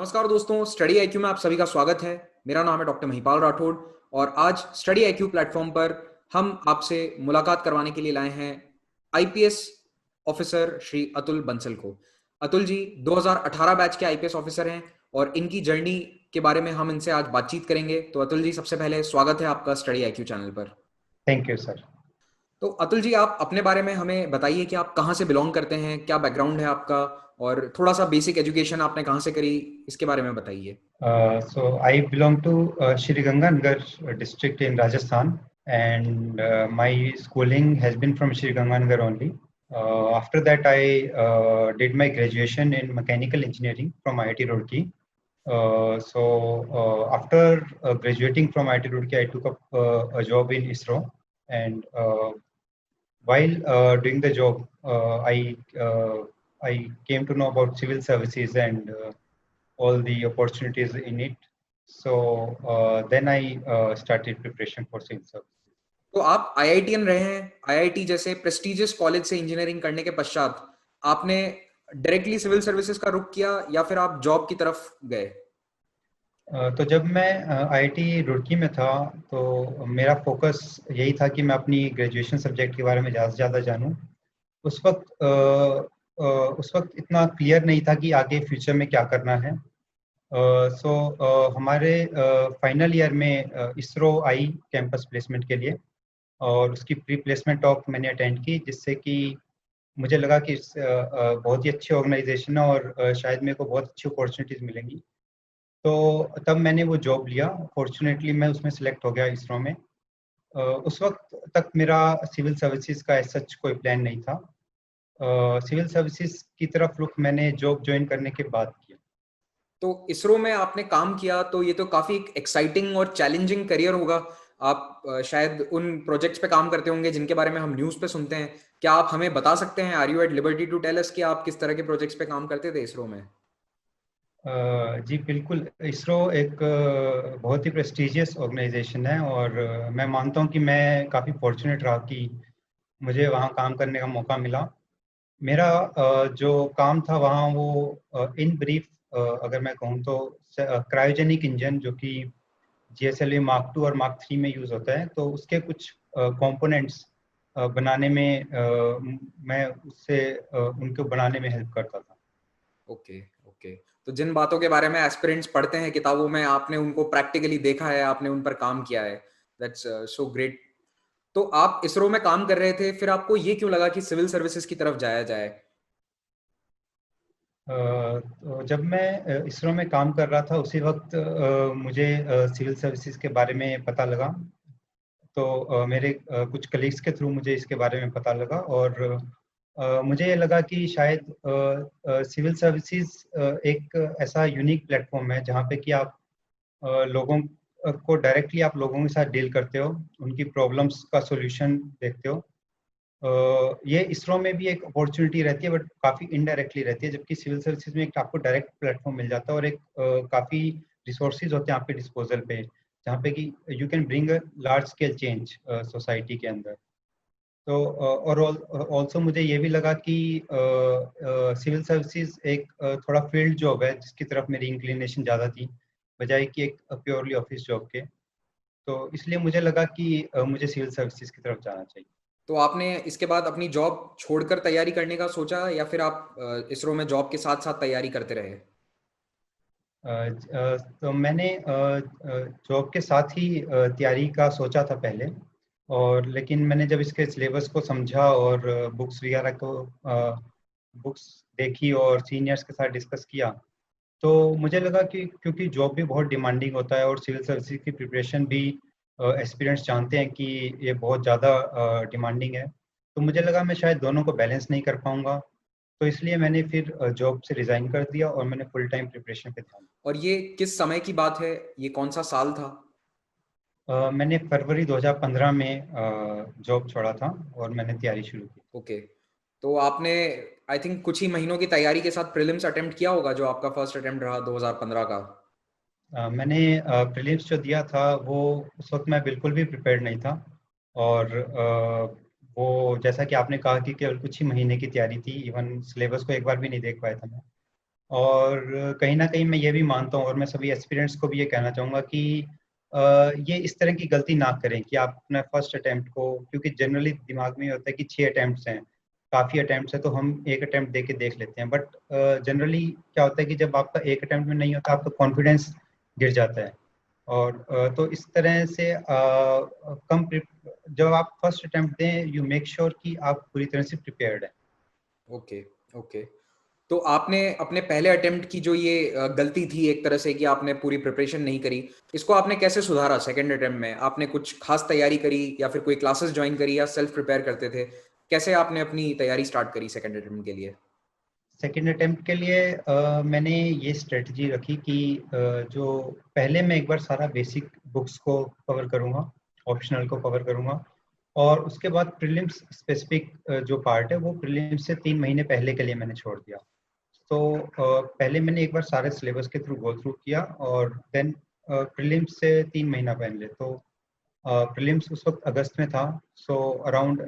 नमस्कार दोस्तों, study IQ में आप सभी का स्वागत है। मेरा नाम है डॉक्टर महिपाल राठौड़ और आज स्टडी आईक्यू प्लेटफॉर्म पर हम आपसे मुलाकात करवाने के लिए लाए हैं आईपीएस ऑफिसर श्री अतुल बंसल को। अतुल जी 2018 बैच के आईपीएस ऑफिसर हैं और इनकी जर्नी के बारे में हम इनसे आज बातचीत करेंगे। तो अतुल जी, सबसे पहले स्वागत है आपका स्टडी आईक्यू चैनल पर। Thank you sir. तो अतुल जी, आप अपने बारे में हमें बताइए कि आप कहाँ से बिलोंग करते हैं, क्या बैकग्राउंड है आपका और थोड़ा सा बेसिक एजुकेशन आपने कहाँ से करी, इसके बारे में बताइए। So I belong to Shri Ganganagar district in Rajasthan, and my schooling has been from Shri Ganganagar only. After that, I did my graduation in mechanical engineering from IIT Roorkee. After graduating from IIT Roorkee, I took up a job in ISRO, and while doing the job, I came to know about civil services and all the opportunities in it. So then I started preparation for civil service. तो आप IITian रहे हैं। IIT जैसे prestigious college से engineering करने के पश्चात आपने डायरेक्टली सिविल सर्विसेज का रुख किया या फिर आप जॉब की तरफ गए? तो जब मैं आईआईटी रुड़की में था तो मेरा फोकस यही था कि मैं अपनी ग्रेजुएशन सब्जेक्ट के बारे में ज़्यादा से ज़्यादा जानूँ। उस वक्त इतना क्लियर नहीं था कि आगे फ्यूचर में क्या करना है। हमारे फाइनल ईयर में इसरो आई कैंपस प्लेसमेंट के लिए और उसकी प्री प्लेसमेंट टॉक मैंने अटेंड की, जिससे कि मुझे लगा कि बहुत ही अच्छी ऑर्गेनाइजेशन है और शायद मेरे को बहुत अच्छी अपॉर्चुनिटीज़ मिलेंगी। तो तब मैंने वो जॉब लिया। फॉर्चुनेटली मैं उसमें सिलेक्ट हो गया इसरो में। उस वक्त तक मेरा सिविल सर्विसेज का सच कोई प्लान नहीं था। सिविल सर्विसेज की तरफ रुख मैंने जॉब ज्वाइन करने के बाद किया। तो इसरो में आपने काम किया तो ये तो काफी एक्साइटिंग और चैलेंजिंग करियर होगा। आप शायद उन प्रोजेक्ट्स पे काम करते होंगे जिनके बारे में हम न्यूज़ पे सुनते हैं। क्या आप हमें बता सकते हैं, are you at liberty to tell us कि आप किस तरह के प्रोजेक्ट्स पे काम करते थे इसरो में? जी बिल्कुल। इसरो एक बहुत ही प्रेस्टिजियस ऑर्गेनाइजेशन है और मैं मानता हूँ कि मैं काफ़ी फॉर्चुनेट रहा कि मुझे वहाँ काम करने का मौका मिला। मेरा जो काम था वहाँ वो इन ब्रीफ अगर मैं कहूँ तो क्रायोजेनिक इंजन जो कि जीएसएलवी मार्क 2 और मार्क 3 में यूज़ होता है, तो उसके कुछ कंपोनेंट्स बनाने में मैं उससे उनको बनाने में हेल्प करता था। Okay, okay. तो जिन बातों के बारे में एस्पिरेंट्स पढ़ते हैं किताबों में, आपने उनको प्रैक्टिकली देखा है, आपने उन पर काम किया है। That's so great. तो आप इसरो में काम कर रहे थे, फिर आपको ये क्यों लगा कि सिविल सर्विसेज की तरफ जाया जाए? तो जब मैं इसरो में काम कर रहा था उसी वक्त मुझे सिविल सर्विसेज के बारे में पता लगा। तो मेरे कुछ कलीग्स के थ्रू मुझे इसके बारे में पता लगा और मुझे ये लगा कि शायद सिविल सर्विसेज एक ऐसा यूनिक प्लेटफॉर्म है जहाँ पे कि आप लोगों को डायरेक्टली आप लोगों के साथ डील करते हो, उनकी प्रॉब्लम्स का सॉल्यूशन देखते हो। ये इसरो में भी एक अपॉर्चुनिटी रहती है बट काफ़ी इनडायरेक्टली रहती है, जबकि सिविल सर्विसेज में एक आपको डायरेक्ट प्लेटफॉर्म मिल जाता है और एक काफ़ी रिसोर्सेज होते हैं आपके डिस्पोजल पे, जहाँ पे कि you can bring a large scale change society के अंदर। तो और ऑल्सो मुझे ये भी लगा कि सिविल सर्विसेज एक थोड़ा फील्ड जॉब है जिसकी तरफ मेरी इंक्लिनेशन ज़्यादा थी बजाय कि एक प्योरली ऑफिस जॉब के। तो इसलिए मुझे लगा कि मुझे सिविल सर्विसेज की तरफ जाना चाहिए। तो आपने इसके बाद अपनी जॉब छोड़कर तैयारी करने का सोचा या फिर आप इसरो में जॉब के साथ साथ तैयारी करते रहे? तो मैंने जॉब के साथ ही तैयारी का सोचा था पहले, और लेकिन मैंने जब इसके सिलेबस को समझा और बुक्स वगैरह को बुक्स देखी और सीनियर्स के साथ डिस्कस किया, तो मुझे लगा कि क्योंकि जॉब भी बहुत डिमांडिंग होता है और सिविल सर्विसेज की प्रिपरेशन भी एस्पिरेंट्स जानते हैं कि ये बहुत ज़्यादा डिमांडिंग है, तो मुझे लगा मैं शायद दोनों को बैलेंस नहीं कर पाऊँगा। तो इसलिए मैंने फिर जॉब से रिज़ाइन कर दिया और मैंने फुल टाइम प्रिपरेशन पे ध्यान और ये किस समय की बात है? ये कौन सा साल था? मैंने फरवरी 2015 में जॉब छोड़ा था और मैंने तैयारी शुरू की। ओके। तो आपने आई थिंक कुछ ही महीनों की तैयारी के साथ प्रीलिम्स अटेम्प्ट किया होगा, जो आपका फर्स्ट अटेम्प्ट रहा 2015 का। मैंने प्रीलिम्स जो दिया था वो उस वक्त मैं बिल्कुल भी प्रिपेयर्ड नहीं था, और वो जैसा कि आपने कहा कि केवल कुछ ही महीने की तैयारी थी, इवन सिलेबस को एक बार भी नहीं देख पाया था मैं। और कहीं ना कहीं मैं ये भी मानता हूँ और मैं सभी एस्पिरेंट्स को भी ये कहना चाहूँगा कि ये इस तरह की गलती ना करें कि आप अपना फर्स्ट अटेम्प्ट को, क्योंकि जनरली दिमाग में ये होता है कि 6 अटेम्प्ट्स हैं, काफ़ी अटेम्प्ट्स हैं तो हम एक अटेम्प्ट दे के देख लेते हैं, बट जनरली क्या होता है कि जब आपका एक अटेम्प्ट में नहीं होता आपका कॉन्फिडेंस गिर जाता है। और तो इस तरह से जब आप फर्स्ट अटेम्प्ट दें, यू मेक श्योर कि आप पूरी तरह से प्रिपेयर्ड हैं। Okay, okay. तो आपने अपने पहले अटेम्प्ट की जो ये गलती थी एक तरह से कि आपने पूरी प्रिपरेशन नहीं करी, इसको आपने कैसे सुधारा सेकंड अटेम्प्ट में? आपने कुछ खास तैयारी करी या फिर कोई क्लासेस ज्वाइन करी या सेल्फ प्रिपेयर करते थे? कैसे आपने अपनी तैयारी स्टार्ट करी सेकंड अटेम्प्ट के लिए? सेकेंड अटेम्प्ट के लिए मैंने ये स्ट्रेटजी रखी कि जो पहले मैं एक बार सारा बेसिक बुक्स को कवर करूँगा, ऑप्शनल को कवर करूँगा, और उसके बाद प्रीलिम्स स्पेसिफिक जो पार्ट है वो प्रीलिम्स से 3 महीने पहले के लिए मैंने छोड़ दिया। तो पहले मैंने एक बार सारे सिलेबस के थ्रू गो थ्रू किया और देन प्रीलिम्स से 3 महीना पहले, तो प्रीलिम्स उस वक्त अगस्त में था, सो अराउंड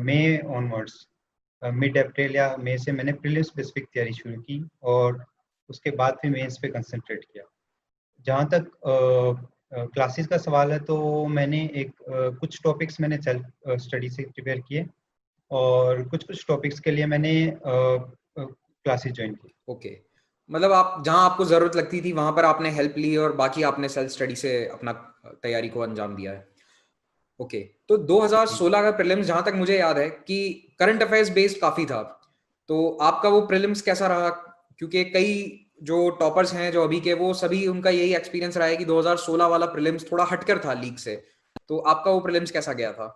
मई ऑनवर्ड्स, मिड अप्रैल या मई से मैंने प्रीलिम्स स्पेसिफिक तैयारी शुरू की और उसके बाद फिर मेंस पे कंसंट्रेट किया। जहाँ तक क्लासेस का सवाल है तो मैंने कुछ टॉपिक्स मैंने सेल्फ स्टडी से प्रिपेयर किए और कुछ टॉपिक्स के लिए मैंने क्लासेस ज्वाइन की। ओके, मतलब आप जहां आपको जरूरत लगती थी वहां पर आपने हेल्प ली और बाकी आपने सेल्फ स्टडी से अपना तैयारी को अंजाम दिया है। ओके, तो जी 2016 का प्रीलिम्स जहां तक मुझे याद है कि करंट अफेयर्स बेस्ड काफी था, तो आपका वो प्रीलिम्स कैसा रहा? क्योंकि कई जो टॉपर्स हैं जो अभी के, वो सभी उनका यही एक्सपीरियंस रहा है कि 2016 वाला प्रीलिम्स थोड़ा हटकर था लीग से। तो आपका वो प्रीलिम्स कैसा गया था?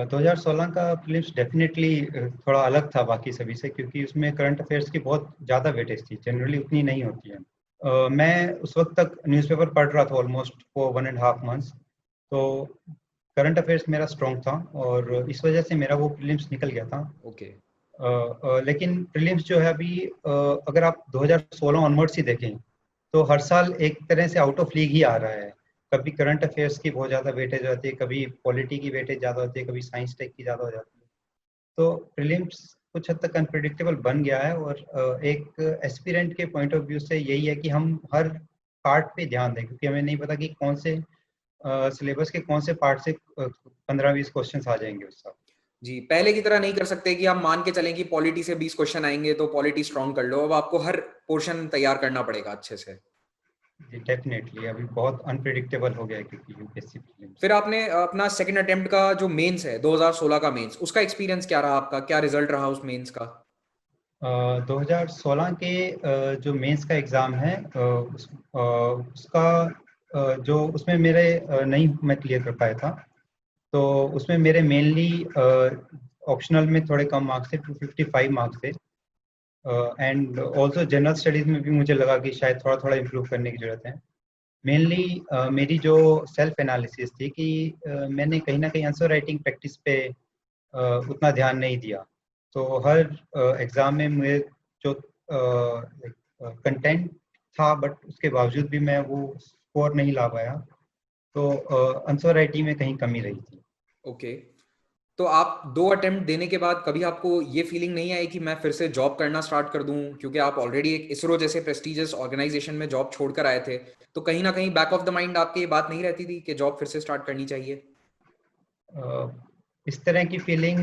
2016 का प्रीलिम्स डेफिनेटली थोड़ा अलग था बाकी सभी से, क्योंकि उसमें करंट अफेयर्स की बहुत ज़्यादा वेटेज थी, जनरली उतनी नहीं होती है। मैं उस वक्त तक न्यूज़पेपर पढ़ रहा था ऑलमोस्ट फॉर 1.5 मंथ्स, तो करंट अफेयर्स मेरा स्ट्रॉन्ग था और इस वजह से मेरा वो प्रीलिम्स निकल गया था। ओके। लेकिन प्रीलिम्स जो है अभी, अगर आप 2016 ऑनवर्ड्स ही देखें तो हर साल एक तरह से आउट ऑफ लीग ही आ रहा है। कभी करंट अफेयर्स की बहुत ज़्यादा वेटेज होती है, कभी पॉलिटी की वेटेज ज़्यादा होती है, कभी साइंस टेक की ज़्यादा हो जाती है। तो प्रीलिम्स कुछ हद तक अनप्रिडिक्टेबल बन गया है और एक एस्पिरेंट के पॉइंट ऑफ व्यू से यही है कि हम हर पार्ट पे ध्यान दें, क्योंकि हमें नहीं पता कि कौन से सिलेबस के कौन से पार्ट से 15-20 क्वेश्चन आ जाएंगे उस साल। जी, पहले की तरह नहीं कर सकते कि आप मान के चलें कि पॉलिटी से 20 क्वेश्चन आएंगे तो पॉलिटी स्ट्रॉन्ग कर लो। अब आपको हर पोर्शन तैयार करना पड़ेगा अच्छे से। जी डेफिनेटली, अभी बहुत अनप्रिडिक्टेबल हो गया है क्योंकि यूपीएससी प्रीलिम्स। फिर आपने अपना सेकंड अटेम्प्ट का जो मेंस है 2016 का मेंस, उसका एक्सपीरियंस क्या रहा आपका? क्या रिजल्ट रहा उस मेंस का? 2016 के जो मेंस का एग्ज़ाम है, उसका जो उसमें मेरे नहीं मैं क्लियर कर पाया था, तो उसमें मेरे मेनली ऑप्शनल में थोड़े कम मार्क्स थे, 255 मार्क्स थे, एंड ऑल्सो जनरल स्टडीज़ में भी मुझे लगा कि शायद थोड़ा थोड़ा इम्प्रूव करने की ज़रूरत है। मेनली मेरी जो सेल्फ एनालिसिस थी कि मैंने कहीं ना कहीं आंसर राइटिंग प्रैक्टिस पे उतना ध्यान नहीं दिया, तो हर एग्ज़ाम में मुझे जो कंटेंट था बट उसके बावजूद भी मैं वो स्कोर नहीं ला पाया, तो आंसर राइटिंग में कहीं कमी रही थी। ओके, तो आप 2 अटेम्प्ट देने के बाद कभी आपको ये फीलिंग नहीं आई कि मैं फिर से जॉब करना स्टार्ट कर दूं? क्योंकि आप ऑलरेडी एक इसरो जैसे प्रेस्टिजियस ऑर्गेनाइजेशन में जॉब छोड़कर आए थे, तो कहीं ना कहीं बैक ऑफ द माइंड आपके ये बात नहीं रहती थी कि जॉब फिर से स्टार्ट करनी चाहिए? इस तरह की फीलिंग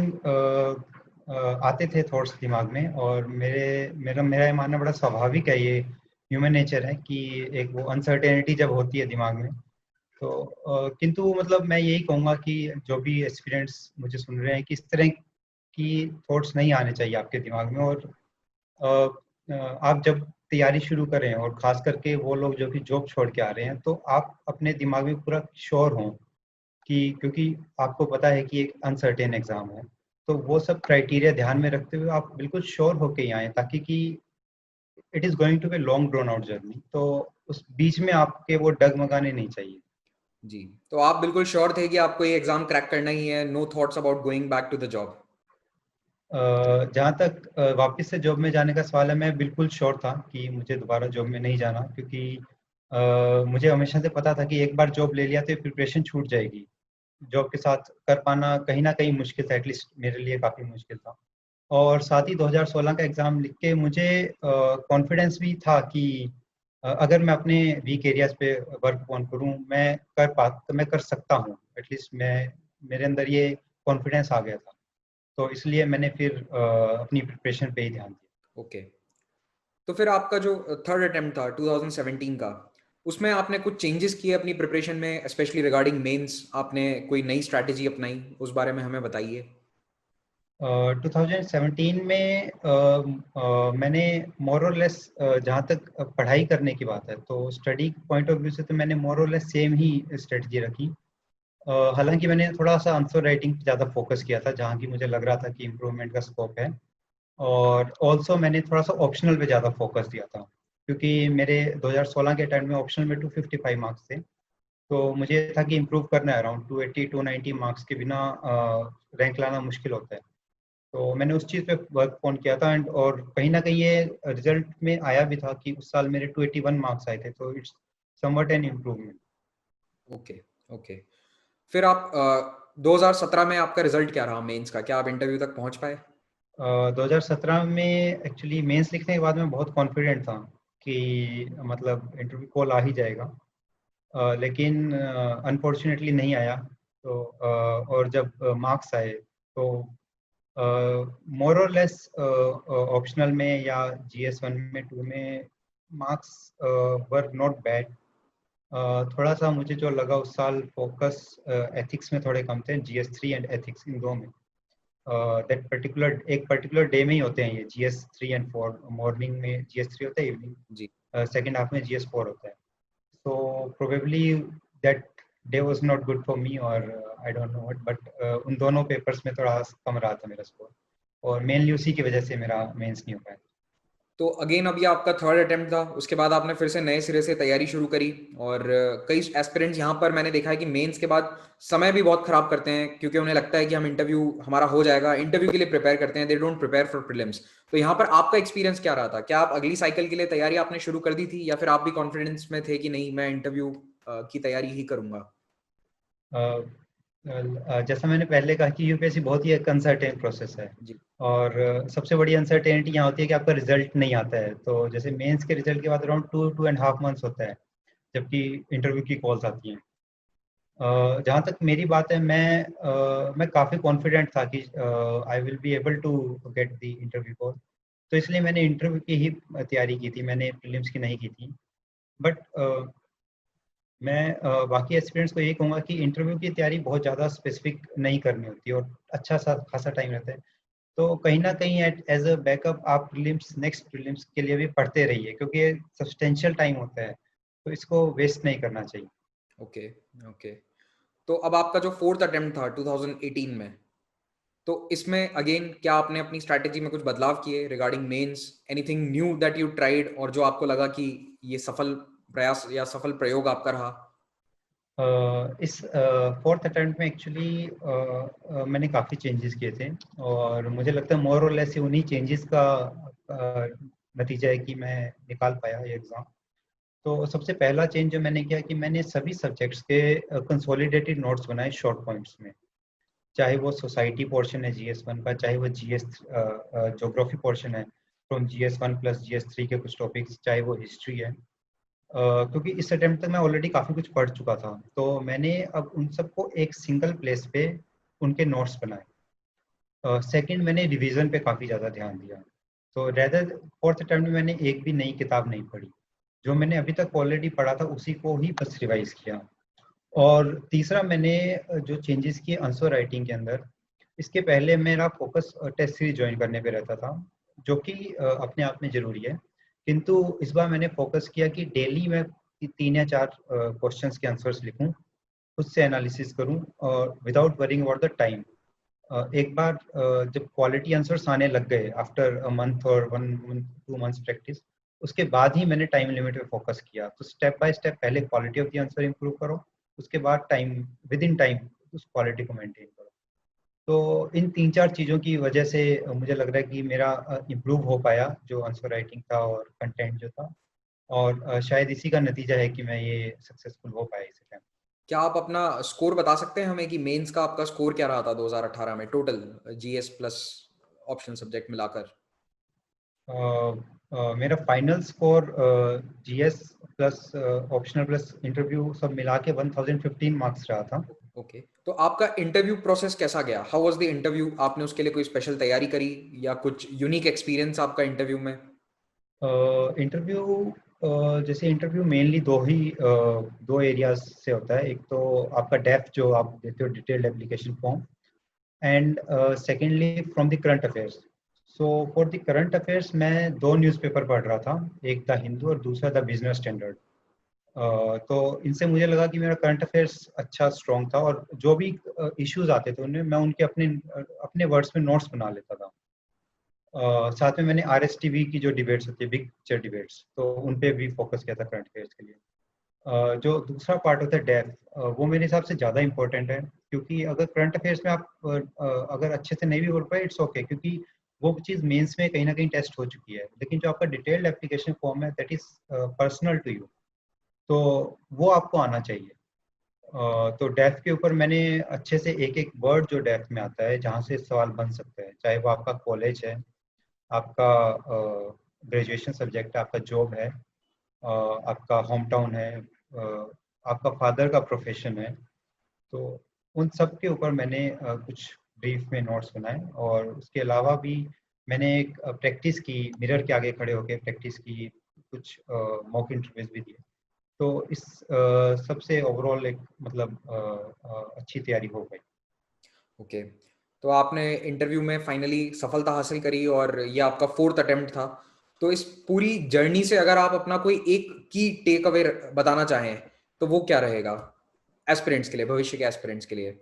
आते थे थॉट्स दिमाग में, और मेरा मेरा ये मानना बड़ा स्वाभाविक है, ये ह्यूमन नेचर है कि एक वो अनसर्टेनिटी जब होती है दिमाग में, तो किंतु मतलब मैं यही कहूँगा कि जो भी एस्पिरेंट्स मुझे सुन रहे हैं कि इस तरह की थॉट्स नहीं आने चाहिए आपके दिमाग में, और अ, आप जब तैयारी शुरू करें और ख़ास करके वो लोग जो कि जॉब छोड़ के आ रहे हैं, तो आप अपने दिमाग में पूरा श्योर हों कि, क्योंकि आपको पता है कि एक अनसर्टेन एग्ज़ाम है, तो वो सब क्राइटेरिया ध्यान में रखते हुए आप बिल्कुल श्योर होके ही आएँ, ताकि कि it is going to be long drawn out journey, तो उस बीच में आपके वो डगमगाने नहीं चाहिए। जी, तो आप बिल्कुल श्योर थे कि आपको ये एग्जाम क्रैक करना ही है, no thoughts about going back to the job? जहाँ तक वापस से जॉब में जाने का सवाल है, मैं बिल्कुल श्योर था कि मुझे दोबारा जॉब में नहीं जाना, क्योंकि मुझे हमेशा से पता था कि एक बार जॉब ले लिया तो ये प्रिपरेशन छूट जाएगी। जॉब के साथ कर पाना कहीं न कहीं मुश्किल था, एटलीस्ट मेरे लिए काफ़ी मुश्किल था। और साथ ही 2016 का एग्ज़ाम लिख के मुझे कॉन्फिडेंस भी था कि अगर मैं अपने वीक एरियाज़ पे वर्क ऑन करूँ, मैं कर सकता हूँ। एटलीस्ट मेरे अंदर ये कॉन्फिडेंस आ गया था। तो इसलिए मैंने फिर अपनी प्रिपरेशन पे ही ध्यान दिया। ओके। तो फिर आपका जो थर्ड अटेम्प्ट था 2017 का, उसमें आपने कुछ चेंजेस किए अपनी प्रिपरेशन में, स्पेशली रिगार्डिंग मेंस? आपने कोई नई स्ट्रैटेजी अपनाई? उस बारे में हमें बताइए। 2017 में मैंने मोर और लेस, जहाँ तक पढ़ाई करने की बात है, तो स्टडी पॉइंट ऑफ व्यू से तो मैंने मोर और लेस सेम ही स्ट्रेटजी रखी। हालांकि मैंने थोड़ा सा आंसर राइटिंग पे ज़्यादा फोकस किया था, जहाँ की मुझे लग रहा था कि इम्प्रूवमेंट का स्कोप है। और ऑल्सो मैंने थोड़ा सा ऑप्शनल पे ज़्यादा फोकस दिया था, क्योंकि मेरे 2016 के टाइम में ऑप्शनल में 255 मार्क्स थे। तो मुझे था कि इम्प्रूव करना है, अराउंड 280 290 मार्क्स के बिना रैंक लाना मुश्किल होता है। तो मैंने उस चीज़ पे वर्क ऑन किया था, एंड और कहीं न कहीं ये रिजल्ट में आया भी था कि उस साल मेरे 281 मार्क्स आए थे, तो it's somewhat an improvement. Okay, okay. फिर आप 2017 में आपका रिजल्ट क्या रहा मेंस का? क्या आप इंटरव्यू तक पहुंच पाए? 2017 में एक्चुअली मेंस लिखने के बाद मैं बहुत कॉन्फिडेंट था कि मतलब इंटरव्यू कॉल आ ही जाएगा। लेकिन अनफॉर्चुनेटली नहीं आया। तो और जब मार्क्स आए, तो मोर और लेस ऑप्शनल में या जीएस 1 में 2 में मार्क्स वर नॉट बैड। थोड़ा सा मुझे जो लगा उस साल फोकस एथिक्स में थोड़े कम थे, जीएस 3 एंड एथिक्स, इन दो में। दैट पर्टिकुलर एक पर्टिकुलर डे में ही होते हैं ये जीएस 3 एंड 4। मॉर्निंग में जीएस 3 होता है, इवनिंग जी। सेकेंड हाफ में जीएस 4 होता है। So probably that day was not good for me, or I don't know what, but उन दोनों पेपर्स में थोड़ा कम रहा था मेरा स्कोर, और मेनली उसी की वजह से मेरा मेंस नहीं हो पाया। तो अगेन अब ये आपका थर्ड अटेम्प्ट था, उसके बाद आपने फिर से नए सिरे से तैयारी शुरू करी। और कई एस्पिरेंट्स यहाँ पर मैंने देखा है कि मेंस के बाद समय भी बहुत खराब करते हैं, क्योंकि उन्हें लगता है कि हम इंटरव्यू हमारा हो जाएगा, इंटरव्यू के लिए प्रिपेयर करते हैं, they don't prepare for prelims. तो यहाँ पर आपका एक्सपीरियंस क्या रहा था? क्या आप अगली साइकिल के लिए तैयारी आपने शुरू कर दी थी, या फिर आप भी कॉन्फिडेंस में थे कि नहीं, मैं इंटरव्यू की तैयारी ही करूंगा? जैसा मैंने पहले कहा कि यूपीएससी बहुत ही एक अनसर्टेन प्रोसेस है। जी। और सबसे बड़ी अनसर्टेनिटी यहाँ होती है कि आपका रिजल्ट नहीं आता है। तो जैसे मेंस के रिजल्ट के बाद अराउंड 2-2.5 मंथ्स होता है, जबकि इंटरव्यू की कॉल्स आती हैं। जहाँ तक मेरी बात है, मैं काफ़ी कॉन्फिडेंट था कि I will be able to get the interview call. तो इसलिए मैंने इंटरव्यू की ही तैयारी की थी, मैंने प्रीलिम्स की नहीं की थी। बट मैं बाकी एस्पिरेंट्स को यही कहूँगा कि इंटरव्यू की तैयारी बहुत ज़्यादा स्पेसिफिक नहीं करनी होती, और अच्छा सा खासा टाइम रहता है। तो कहीं न कहीं एज़ अ बैकअप आप नेक्स्ट प्रीलिम्स के लिए भी पढ़ते रहिए, क्योंकि ये सब्सटेंशियल टाइम होता है, तो इसको वेस्ट नहीं करना चाहिए। Okay, okay. तो अब आपका जो फोर्थ अटेम्प्ट था 2018 में, तो इसमें अगेन क्या आपने अपनी स्ट्रैटेजी में कुछ बदलाव किए regarding mains? Anything new that you tried, और जो आपको लगा कि ये सफल प्रयास या सफल प्रयोग आपका रहा? इस फोर्थ अटेम्प्ट में एक्चुअली मैंने काफ़ी चेंजेस किए थे, और मुझे लगता है मोर और लेस उन्हीं चेंजेस का नतीजा है कि मैं निकाल पाया ये एग्ज़ाम। तो सबसे पहला चेंज जो मैंने किया कि मैंने सभी सब्जेक्ट्स के कंसोलिडेटेड नोट्स बनाए शॉर्ट पॉइंट्स में। चाहे वो सोसाइटी पोर्शन है जीएस 1 का, चाहे वो जीएस ज्योग्राफी पोर्शन है फ्रॉम जीएस 1 प्लस जीएस 3 के कुछ टॉपिक्स, चाहे वो हिस्ट्री है। क्योंकि इस अटेम्प्ट तक मैं ऑलरेडी काफ़ी कुछ पढ़ चुका था, तो मैंने अब उन सबको एक सिंगल प्लेस पे उनके नोट्स बनाए। सेकंड, मैंने रिवीजन पे काफ़ी ज़्यादा ध्यान दिया। तो रेदर फोर्थ अटेम्प्ट में मैंने एक भी नई किताब नहीं पढ़ी, जो मैंने अभी तक ऑलरेडी पढ़ा था उसी को ही बस रिवाइज किया। और तीसरा, मैंने जो चेंजेस किए आंसर राइटिंग के अंदर, इसके पहले मेरा फोकस टेस्ट सीरीज ज्वाइन करने पे रहता था, जो कि अपने आप में ज़रूरी है। किंतु इस बार मैंने फोकस किया कि डेली मैं 3 या 4 क्वेश्चंस के आंसर्स लिखूं, खुद से एनालिसिस करूं, और without worrying about the time. एक बार जब क्वालिटी आंसर्स आने लग गए आफ्टर अ मंथ और 1-2 मंथ्स प्रैक्टिस, उसके बाद ही मैंने टाइम लिमिट पे फोकस किया। तो स्टेप बाय स्टेप पहले quality of the answer improve करो, उसके बाद टाइम, विद इन टाइम उस क्वालिटी को मेंटेन करो। तो इन 3-4 चीज़ों की वजह से मुझे लग रहा है कि मेरा इम्प्रूव हो पाया जो आंसर राइटिंग था और कंटेंट जो था। और शायद इसी का नतीजा है कि मैं ये सक्सेसफुल हो पाया इस टाइम। क्या आप अपना स्कोर बता सकते हैं हमें कि मेंस का आपका स्कोर क्या रहा था 2018 में total GS plus optional subject मिलाकर? मेरा final score GS plus optional plus interview सब मिला के 1015 मार्क्स रहा था। ओके, तो आपका इंटरव्यू प्रोसेस कैसा गया? How was the interview? आपने उसके लिए कोई स्पेशल तैयारी करी या कुछ यूनिक एक्सपीरियंस आपका इंटरव्यू में? इंटरव्यू जैसे इंटरव्यू मेनली दो एरियाज से होता है। एक तो आपका डेफ जो आप देते हो, detailed application form, and secondly from the current affairs. So for the current affairs मैं दो न्यूज़पेपर पढ़ रहा था, एक द हिंदू और दूसरा द बिजनेस स्टैंडर्ड। तो इनसे मुझे लगा कि मेरा करंट अफेयर्स अच्छा स्ट्रॉन्ग था, और जो भी इश्यूज आते थे उनमें मैं उनके अपने अपने वर्ड्स में नोट्स बना लेता था। साथ में मैंने RSTV की जो डिबेट्स होती है, बिग पिक्चर डिबेट्स, तो उन पे भी फोकस किया था करंट अफेयर्स के लिए। जो दूसरा पार्ट होता है डेफ, वो मेरे हिसाब से ज़्यादा इंपॉर्टेंट है, क्योंकि अगर करंट अफेयर्स में आप अगर अच्छे से नहीं भी बोल पाए, इट्स ओके, क्योंकि वो चीज़ मेंस में कहीं ना कहीं टेस्ट हो चुकी है। लेकिन जो आपका डिटेल्ड एप्लीकेशन फॉर्म है, that is personal to you, तो वो आपको आना चाहिए। तो डेफ के ऊपर मैंने अच्छे से एक एक वर्ड जो डेफ में आता है, जहाँ से सवाल बन सकते हैं, चाहे वो आपका कॉलेज है, आपका ग्रेजुएशन सब्जेक्ट है, आपका जॉब है, आपका होम टाउन है, आपका फादर का प्रोफेशन है, तो उन सब के ऊपर मैंने कुछ ब्रीफ में नोट्स बनाए। और उसके अलावा भी मैंने एक प्रैक्टिस की, मिरर के आगे खड़े होकर प्रैक्टिस की, कुछ मॉक इंटरव्यूज भी दिए। तो इस सबसे ओवरऑल एक मतलब अच्छी तैयारी हो गई। ओके, तो आपने इंटरव्यू में फाइनली सफलता हासिल करी और ये आपका 4th अटेम्प्ट था। तो इस पूरी जर्नी से अगर आप अपना कोई एक की टेक अवे बताना चाहें तो वो क्या रहेगा एस्पिरेंट्स के लिए, भविष्य के एस्पिरेंट्स के लिए?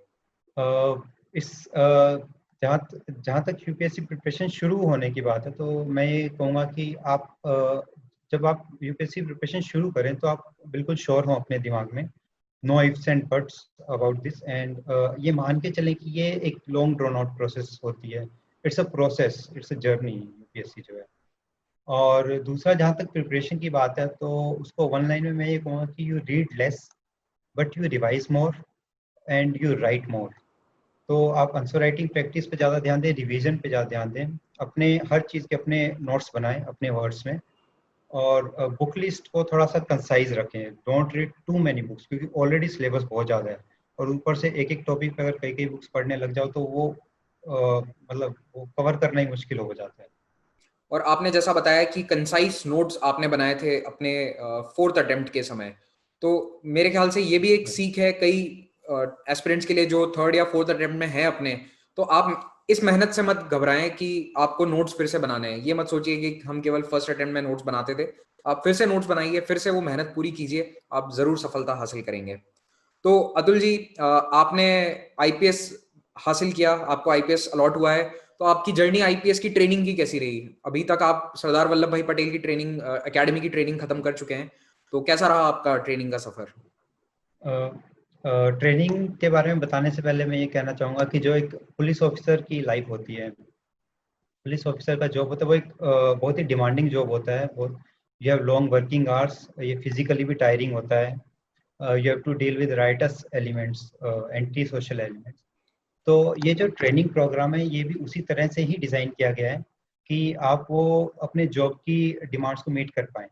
इस जहाँ जहाँ तक यूपीएससी प्रिपरेशन शुरू होने की बात है, तो मैं ये कहूँगा कि आप जब आप यूपीएससी प्रिपरेशन शुरू करें तो आप बिल्कुल श्योर हों अपने दिमाग में, no ifs and buts about this, and ये मान के चलें कि ये एक लॉन्ग ड्रोन आउट प्रोसेस होती है। It's a process, it's a journey UPSC जो है। और दूसरा, जहाँ तक प्रिपरेशन की बात है, तो उसको वन लाइन में मैं ये कहूँगा कि you read less but you revise more and you write more. तो आप आंसर राइटिंग प्रैक्टिस पे ज़्यादा ध्यान दें, रिवीजन पे ज़्यादा ध्यान दें, अपने हर चीज़ के अपने नोट्स बनाएं अपने वर्ड्स में, और बुक लिस्ट को थोड़ा सा कंसाइज रखें। Don't read too many books, क्योंकि ऑलरेडी सिलेबस बहुत ज़्यादा है, और ऊपर से एक एक टॉपिक पे अगर कई कई बुक्स पढ़ने लग जाओ तो वो मतलब वो कवर करना ही मुश्किल हो जाता है। और आपने जैसा बताया कि कंसाइज नोट्स आपने बनाए थे अपने 4th अटेम्प्ट के समय, तो मेरे ख्याल से ये भी एक सीख है कई एस्पिरेंट्स के लिए जो 3rd या 4th अटेम्प्ट में है अपने। तो आप इस मेहनत से मत घबराएं कि आपको नोट्स फिर से बनाने हैं। ये मत सोचिए कि हम केवल फर्स्ट अटेम्प्ट में नोट्स बनाते थे। आप फिर से नोट्स बनाइए, फिर से वो मेहनत पूरी कीजिए, आप जरूर सफलता हासिल करेंगे। तो अतुल जी, आपने आईपीएस हासिल किया, आपको आईपीएस अलॉट हुआ है, तो आपकी जर्नी आईपीएस की ट्रेनिंग की कैसी रही? अभी तक आप सरदार वल्लभ भाई पटेल की ट्रेनिंग एकेडमी की ट्रेनिंग खत्म कर चुके हैं, तो कैसा रहा आपका ट्रेनिंग का सफर? ट्रेनिंग के बारे में बताने से पहले मैं ये कहना चाहूँगा कि जो एक पुलिस ऑफिसर की लाइफ होती है, पुलिस ऑफिसर का जॉब होता है, वो एक बहुत ही डिमांडिंग जॉब होता है। बहुत, you have long working hours, ये फिजिकली भी टायरिंग होता है। You have to deal with riotous elements, anti social elements. तो ये जो ट्रेनिंग प्रोग्राम है, ये भी उसी तरह से ही डिज़ाइन किया गया है कि आप वो अपने जॉब की डिमांड्स को मीट कर पाएँ।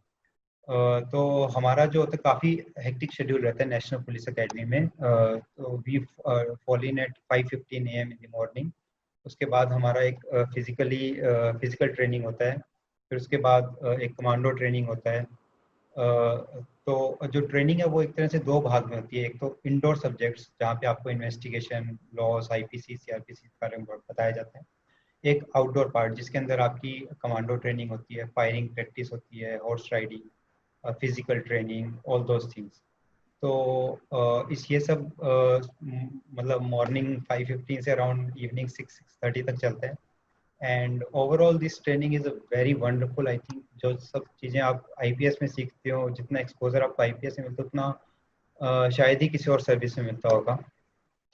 तो हमारा जो होता है, काफ़ी हेक्टिक शेड्यूल रहता है नेशनल पुलिस एकेडमी में। तो we fall in at 5:15 AM in the morning. उसके बाद हमारा एक फिजिकल ट्रेनिंग होता है, फिर उसके बाद एक कमांडो ट्रेनिंग होता है। तो जो ट्रेनिंग है वो एक तरह से दो भाग में होती है। एक तो इंडोर सब्जेक्ट्स, जहाँ पे आपको इन्वेस्टिगेशन, लॉस, आईपीसी, सीआरपीसी के बारे में बताया जाता है। एक आउटडोर पार्ट जिसके अंदर आपकी कमांडो ट्रेनिंग होती है, फायरिंग प्रैक्टिस होती है, horse riding, physical training, all those things. तो इस ये सब मतलब मॉर्निंग 5:15 से अराउंड इवनिंग 6-6:30 तक चलते हैं। And overall this training is a very wonderful. I think जो सब चीज़ें आप आईपीएस में सीखते हो, जितना एक्सपोजर आपको आईपीएस में मिलता है, उतना शायद ही किसी और सर्विस में मिलता होगा।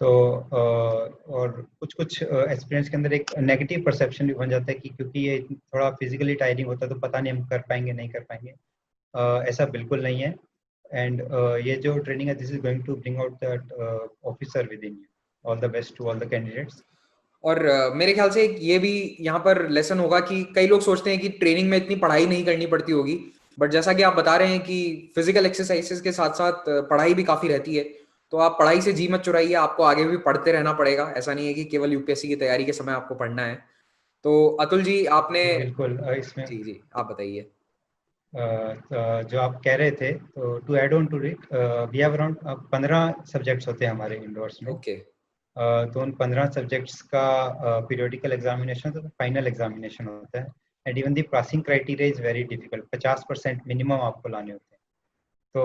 तो और कुछ कुछ एक्सपीरियंस के अंदर एक नेगेटिव परसेप्शन भी बन जाता है कि क्योंकि ये थोड़ा फिजिकली टायरिंग होता है तो पता नहीं हम कर पाएंगे नहीं कर पाएंगे। ऐसा बिल्कुल नहीं है। एंड ये जो ट्रेनिंग है, this is going to bring out that officer within you. All the best to all the candidates. और मेरे ख्याल से ये भी यहाँ पर लेसन होगा कि कई लोग सोचते हैं कि ट्रेनिंग में इतनी पढ़ाई नहीं करनी पड़ती होगी, बट जैसा कि आप बता रहे हैं कि फिजिकल एक्सरसाइजेस के साथ साथ पढ़ाई भी काफी रहती है, तो आप पढ़ाई से जी मत चुराइए, आपको आगे भी पढ़ते रहना पड़ेगा। ऐसा नहीं है कि केवल यूपीएससी की तैयारी के समय आपको पढ़ना है। तो अतुल जी आपने, जी बिल्कुल। इसमें जी जी आप बताइए। जो आप कह रहे थे, तो to add on to it, we have around 15 subjects होते हैं हमारे इंडोर्स में। ओके। तो उन 15 सब्जेक्ट्स का पीरियोडिकल एग्जामिनेशन होता है, फाइनल एग्जामिनेशन होता है। And even the passing criteria is very difficult, 50% minimum आपको लाने होते हैं। तो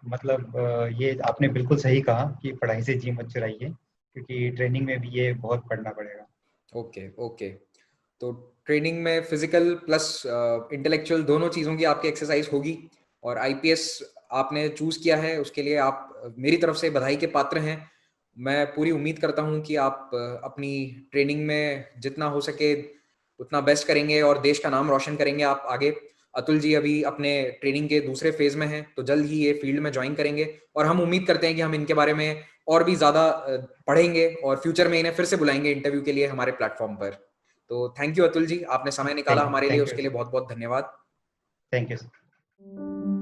मतलब ये आपने बिल्कुल सही कहा कि पढ़ाई से जी मत चुराइए, क्योंकि ट्रेनिंग में भी ये बहुत पढ़ना पड़ेगा। Okay okay. तो ट्रेनिंग में फिजिकल प्लस इंटेलेक्चुअल दोनों चीज़ों की आपकी एक्सरसाइज होगी, और आईपीएस आपने चूज किया है उसके लिए आप मेरी तरफ से बधाई के पात्र हैं। मैं पूरी उम्मीद करता हूं कि आप अपनी ट्रेनिंग में जितना हो सके उतना बेस्ट करेंगे और देश का नाम रोशन करेंगे आप आगे। अतुल जी अभी अपने ट्रेनिंग के दूसरे फेज में हैं, तो जल्द ही ये फील्ड में ज्वाइन करेंगे, और हम उम्मीद करते हैं कि हम इनके बारे में और भी ज़्यादा पढ़ेंगे और फ्यूचर में इन्हें फिर से बुलाएंगे इंटरव्यू के लिए हमारे प्लेटफॉर्म पर। तो थैंक यू अतुल जी, आपने समय निकाला हमारे लिए, थैंक यू उसके लिए बहुत बहुत धन्यवाद। Thank you.